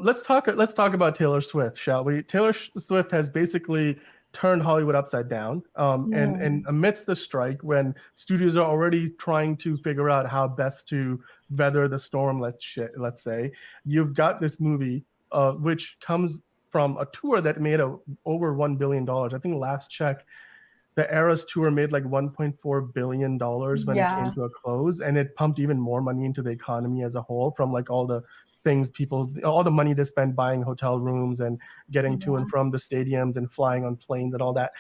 let's talk about Taylor Swift, shall we? Taylor Swift has basically turned Hollywood upside down. And Mm. amidst the strike, when studios are already trying to figure out how best to weather the storm, let's say, you've got this movie, which comes from a tour that made over $1 billion. I think last check, the Eras tour made like $1.4 billion when it came Yeah. to a close, and it pumped even more money into the economy as a whole from like all the money they spend buying hotel rooms and getting to and Yeah. from the stadiums and flying on planes and all that.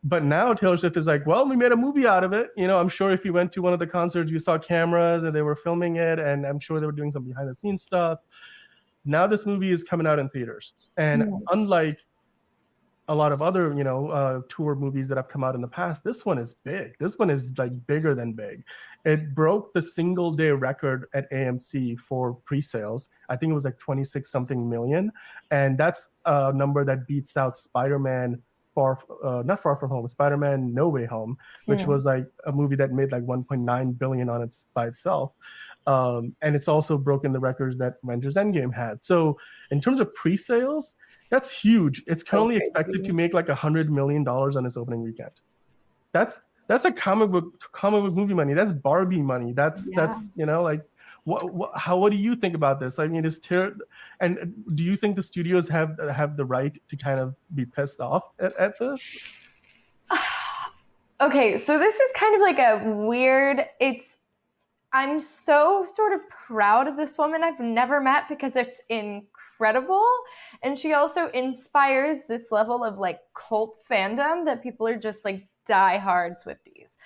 But now Taylor Swift is like, well, we made a movie out of it. I'm sure if you went to one of the concerts, you saw cameras and they were filming it, and I'm sure they were doing some behind the scenes stuff. Now this movie is coming out in theaters, and Mm. unlike a lot of other, tour movies that have come out in the past, this one is big. This one is like bigger than big. It broke the single day record at AMC for pre-sales. I think it was like 26 something million. And that's a number that beats out Spider-Man not Far From Home, Spider-Man No Way Home, which Mm. was like a movie that made like 1.9 billion on its by itself. And it's also broken the records that Avengers Endgame had. So in terms of pre-sales, that's huge. It's So currently expected to crazy. make like $100 million on its opening weekend. That's a comic book movie money. That's Barbie money. That's Yeah. that's like what do you think about this? I mean, and do you think the studios have the right to kind of be pissed off at this? Okay, so this is kind of like a weird, I'm so sort of proud of this woman I've never met because it's incredible. And she also inspires this level of like cult fandom that people are just like diehard Swifties.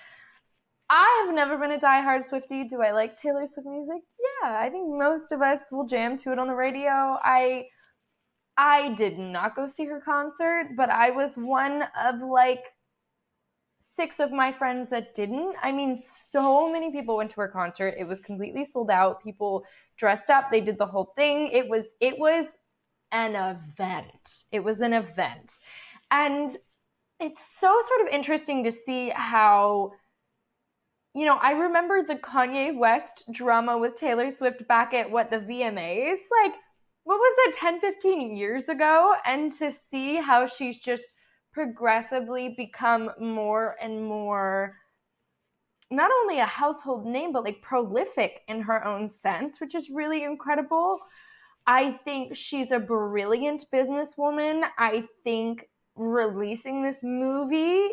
I have never been a diehard Swiftie. Do I like Taylor Swift music? Yeah, I think most of us will jam to it on the radio. I did not go see her concert, but I was one of like six of my friends that didn't. I mean, so many people went to her concert. It was completely sold out. People dressed up. They did the whole thing. It was an event. It was an event. And it's so sort of interesting to see how I remember the Kanye West drama with Taylor Swift back at the VMAs? Like, what was that, 10, 15 years ago? And to see how she's just progressively become more and more not only a household name, but like prolific in her own sense, which is really incredible. I think she's a brilliant businesswoman. I think releasing this movie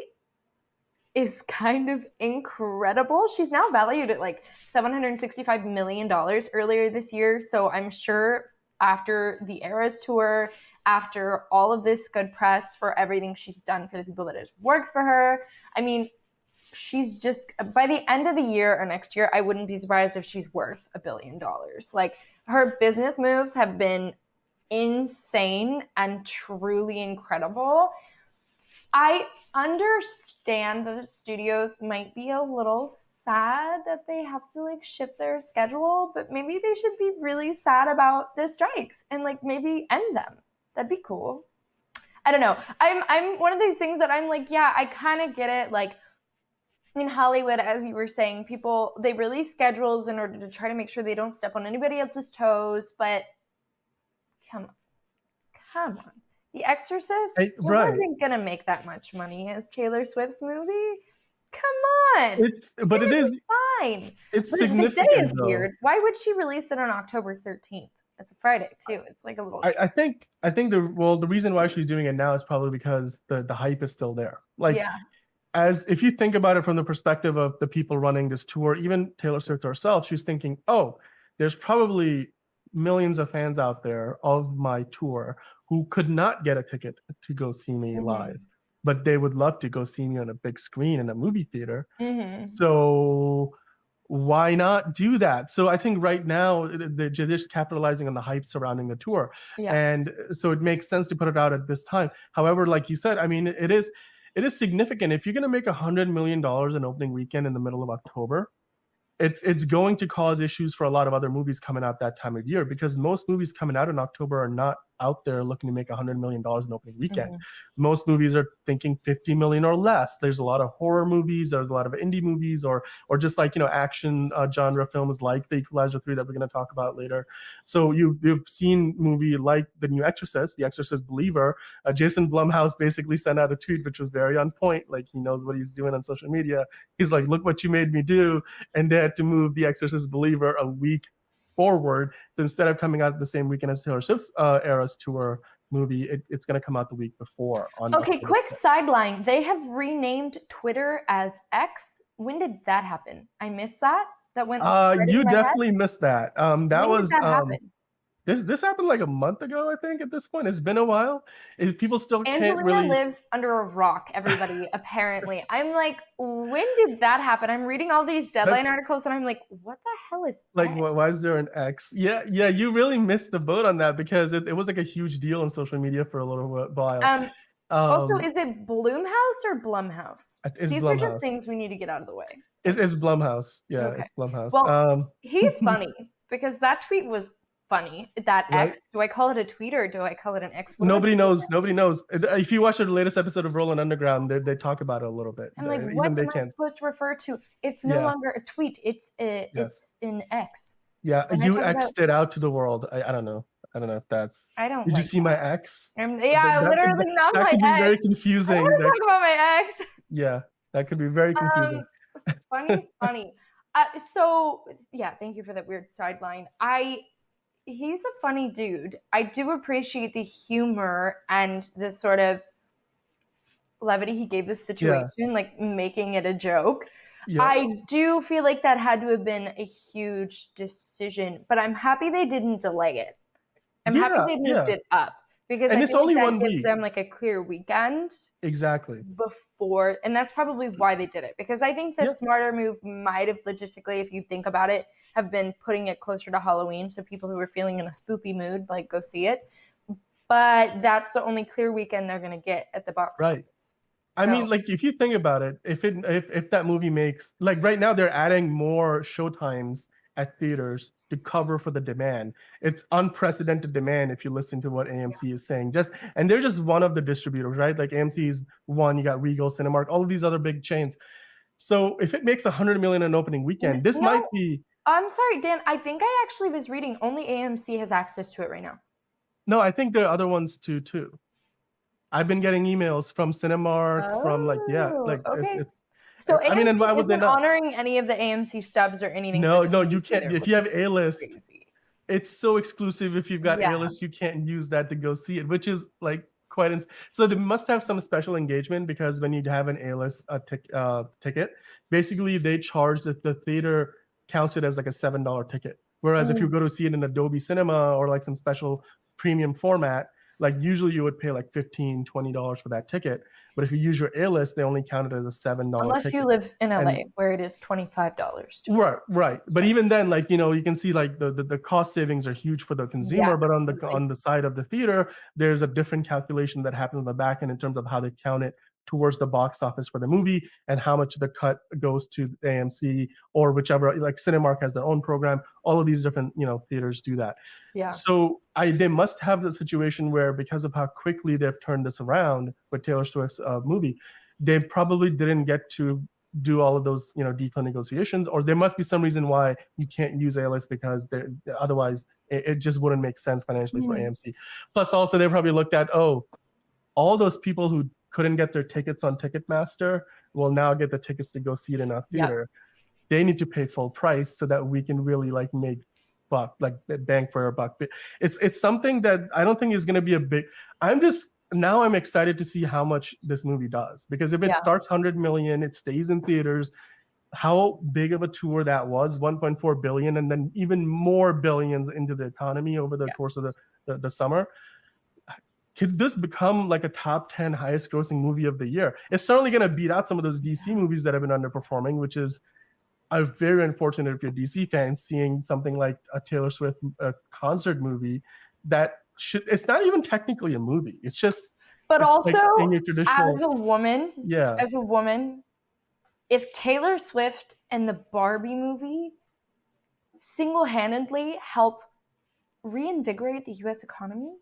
is kind of incredible. She's now valued at like $765 million earlier this year. So I'm sure after the Eras tour, after all of this good press for everything she's done for the people that has worked for her, I mean, she's just, by the end of the year or next year, I wouldn't be surprised if she's worth $1 billion. Like, her business moves have been insane and truly incredible. I understand that the studios might be a little sad that they have to like shift their schedule, but maybe they should be really sad about the strikes and like maybe end them. That'd be cool. I don't know. I'm one of these things that I'm like, yeah, I kind of get it. Like, in Hollywood, as you were saying, people, they release schedules in order to try to make sure they don't step on anybody else's toes, but come on. Come on. The Exorcist, it Right. wasn't gonna make that much money as Taylor Swift's movie. Come on. It's But gonna it be is fine. it's The day significant is though. weird. Why would she release it on October 13th? It's a Friday too. It's like a little I, strange. I think I think the reason why she's doing it now is probably because the hype is still there. Like, Yeah. as if you think about it from the perspective of the people running this tour, even Taylor Swift herself, she's thinking, oh, there's probably millions of fans out there of my tour who could not get a ticket to go see me live, Mm-hmm. but they would love to go see me on a big screen in a movie theater. Mm-hmm. So why not do that? So I think right now they're just capitalizing on the hype surrounding the tour. Yeah. And so it makes sense to put it out at this time. However, like you said, I mean, it is significant. If you're going to make $100 million in opening weekend in the middle of October, it's going to cause issues for a lot of other movies coming out that time of year, because most movies coming out in October are not out there looking to make $100 million in opening weekend. Mm-hmm. Most movies are thinking 50 million or less. There's a lot of horror movies, there's a lot of indie movies, or just like, action genre films like The Equalizer 3 that we're going to talk about later. So you've seen movie like The New Exorcist, The Exorcist Believer. Jason Blumhouse basically sent out a tweet which was very on point. Like, he knows what he's doing on social media. He's like, look what you made me do. And they had to move The Exorcist Believer a week forward. So instead of coming out the same weekend as Taylor Swift's Eras Tour movie, it's going to come out the week before. Okay, quick sideline. They have renamed Twitter as X. When did that happen? I missed that. That went right You over my definitely head. missed that. That When was did that happen? this happened like a month ago, I think. At this point, it's been a while. People still can't Angelina really. lives under a rock, everybody, apparently. I'm like, when did that happen? I'm reading all these deadline articles and I'm like, what the hell is Like, X? why is there an X? Yeah, you really missed the boat on that, because it was like a huge deal on social media for a little while. Also, is it Bloomhouse or Blumhouse? It's These are just Blumhouse. things we need to get out of the way. It's Blumhouse. Yeah, Okay. it's Blumhouse. Well, he's funny because that tweet was funny. That right? X, do I call it a tweet or do I call it an X? Nobody knows. Nobody knows. If you watch the latest episode of Rolling Underground, they talk about it a little bit. I'm like, Even what they am I can't. supposed to refer to? It's no longer a tweet. It's an X. Yeah, When you X'd it out to the world. I don't know. I don't know if that's. I don't. Did like you see my X? Yeah, literally not that my could be ex. very I confusing. want to talk about my ex. Yeah, that could be very confusing. Funny. So yeah, thank you for that weird sideline. He's a funny dude. I do appreciate the humor and the sort of levity he gave the situation, like making it a joke. Yeah. I do feel like that had to have been a huge decision, but I'm happy they didn't delay it. I'm happy they moved it up, because I feel like that gives them like a clear weekend. Exactly. Before, and that's probably why they did it, because I think the smarter move might have logistically, if you think about it, have been putting it closer to Halloween, so people who are feeling in a spoopy mood like go see it. But that's the only clear weekend they're going to get at the box office. I mean, like, if you think about it, if that movie makes, like, right now they're adding more showtimes at theaters to cover for the demand. It's unprecedented demand if you listen to what AMC is saying. And they're just one of the distributors, right? Like, AMC is one, you got Regal, Cinemark, all of these other big chains. So if it makes $100 million in opening weekend, this might be. I'm sorry, Dan. I think I actually was reading only AMC has access to it right now. No, I think there are other ones too. I've been getting emails from Cinemark, from okay. it's. So I mean, and why would they not honoring any of the AMC stubs or anything? No, you can't. If you have A-list, it's so exclusive. If you've got A-list, you can't use that to go see it, which is like quite. So they must have some special engagement, because when you have an A-list ticket, basically they charge the theater counts it as like a $7 ticket. Whereas if you go to see it in Adobe Cinema or like some special premium format, like usually you would pay like $15, $20 for that ticket. But if you use your A-list, they only count it as a $7 Unless ticket. you live in LA, where it is $25. Right. But even then, like, you can see like the cost savings are huge for the consumer. But on the side of the theater, there's a different calculation that happens on the back end in terms of how they count it towards the box office for the movie, and how much the cut goes to AMC or whichever, like Cinemark has their own program. All of these different, theaters do that. Yeah. So they must have the situation where, because of how quickly they've turned this around with Taylor Swift's movie, they probably didn't get to do all of those, detailed negotiations, or there must be some reason why you can't use A-list, because otherwise it just wouldn't make sense financially for AMC. Plus, also they probably looked at, all those people who couldn't get their tickets on Ticketmaster will now get the tickets to go see it in our theater. They need to pay full price so that we can really like make bang for our buck. It's something that I don't think is going to be a big. I'm excited to see how much this movie does, because if it starts 100 million, it stays in theaters. How big of a tour that was, 1.4 billion, and then even more billions into the economy over the course of the summer. Could this become like a top 10 highest grossing movie of the year? It's certainly going to beat out some of those DC movies that have been underperforming, which is very unfortunate if you're a DC fan, seeing something like a Taylor Swift concert movie that it's not even technically a movie. It's just. But also, like in your traditional, as a woman, if Taylor Swift and the Barbie movie single-handedly help reinvigorate the U.S. economy,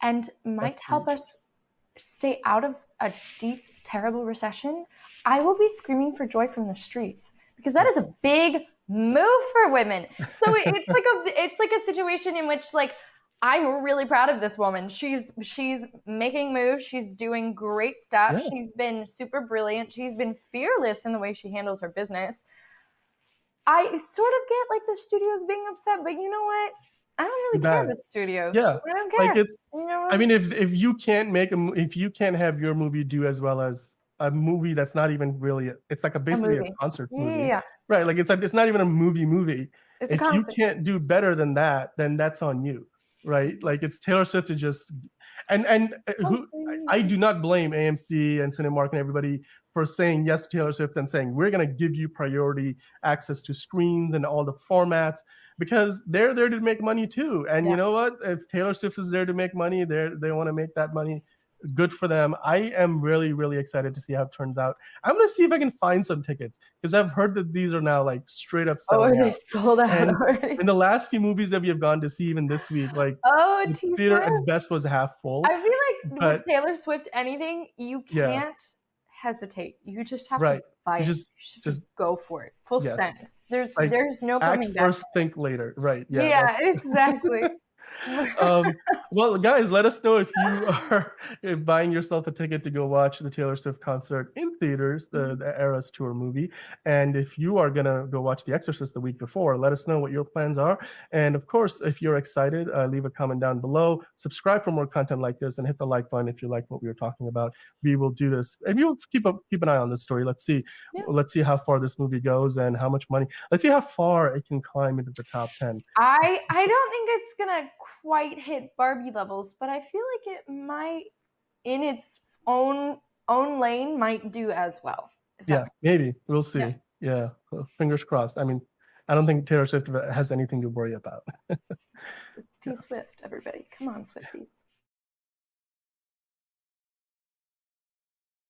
and might That's help huge. us stay out of a deep, terrible recession, I will be screaming for joy from the streets because that is a big move for women. So it's like a situation in which like I'm really proud of this woman. She's making moves. She's doing great stuff. Yeah. She's been super brilliant. She's been fearless in the way she handles her business. I sort of get like the studios being upset, but you know what? I don't Too really care bad. about the studios. Yeah. I don't Like care. it's, You know I what? mean, if you can't make if you can't have your movie do as well as a movie that's not even really, it's like A basically a movie. concert Yeah, yeah, movie, yeah. right? Like it's not even a movie. It's a If you concert. can't do better than that, then that's on you, right? Like it's Taylor Swift to just, and who, I do not blame AMC and Cinemark and everybody for saying yes to Taylor Swift and saying we're going to give you priority access to screens and all the formats because they're there to make money too. And Yeah. you know what? If Taylor Swift is there to make money, they want to make that money. Good for them. I am really, really excited to see how it turns out. I'm gonna see if I can find some tickets because I've heard that these are now like straight up Oh, selling they out. sold out And already. in the last few movies that we have gone to see, even this week, like Oh, the T theater at Swift. best was half full. I feel like with But Taylor Swift, anything, you yeah, can't hesitate. You just have to right. buy You it. You just have to just go for it. Full yes. send. There's Like no act coming back first, from think later. Right. it. Yeah, Yeah, exactly. that's well, guys, let us know if you are buying yourself a ticket to go watch the Taylor Swift concert in theaters, the Eras Tour movie. And if you are going to go watch The Exorcist the week before, let us know what your plans are. And of course, if you're excited, leave a comment down below. Subscribe for more content like this and hit the like button if you like what we were talking about. We will do this. And you'll keep an eye on this story. Let's see. Yeah. Let's see how far this movie goes and how much money. Let's see how far it can climb into the top 10. I don't think it's gonna quite hit Barbie levels, but I feel like it might, in its own lane, might do as well. If that Yeah, makes maybe. We'll sense. see. Yeah, well, fingers crossed. I mean, I don't think Taylor Swift has anything to worry about. Yeah, it's T Swift. Everybody, come on, Swifties.